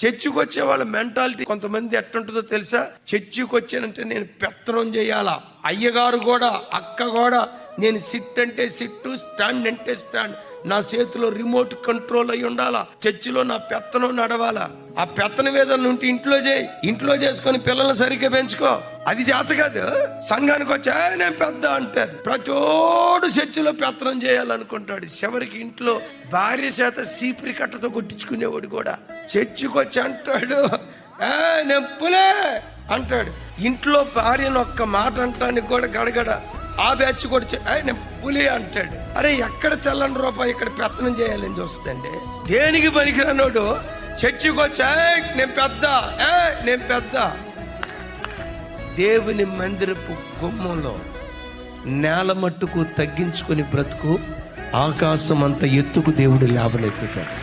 చర్చికి వచ్చే వాళ్ళ మెంటాలిటీ కొంతమంది ఎట్టుంటుందో తెలుసా? చర్చికి వచ్చానంటే నేను పెత్తనం చేయాలా. అయ్యగారు కూడా, అక్క కూడా, నేను సిట్ అంటే సిట్టు, స్టాండ్ అంటే స్టాండ్, నా చేతిలో రిమోట్ కంట్రోల్ అయి ఉండాలా. చర్చిలో నా పెత్తనం నడవాలా. ఆ పెత్తనం ఏదన్నా ఉంటే ఇంట్లో చేయి, ఇంట్లో చేసుకొని పిల్లల్ని సరిగ్గా పెంచుకో. అది చేత కాదు. సంఘానికి వచ్చా నేను పెద్ద అంటారు. ప్రతోడు చర్చిలో పెత్తనం చేయాలనుకుంటాడు. చివరికి ఇంట్లో భార్య చేత సీపిరి కట్టతో కొట్టించుకునేవాడు కూడా చర్చికి వచ్చి అంటాడు నేను పులే అంటాడు. ఇంట్లో భార్యను ఒక్క మాట అంటానికి కూడా గడగడ. ఆ బ్యాచ్ కూడా నేను పులి అంటాడు. అరే ఎక్కడ సెల్లని రూపాయి ఇక్కడ పెత్తనం చేయాలని చూస్తుందండి. దేనికి పనికిరానోడు చర్చికి వచ్చా నేను పెద్ద, నేను పెద్ద. దేవుని మందిరపు గుమ్మంలో నేల మట్టుకు తగ్గించుకుని బ్రతుకు, ఆకాశం అంత ఎత్తుకు దేవుడు లేవనెత్తుతాడు.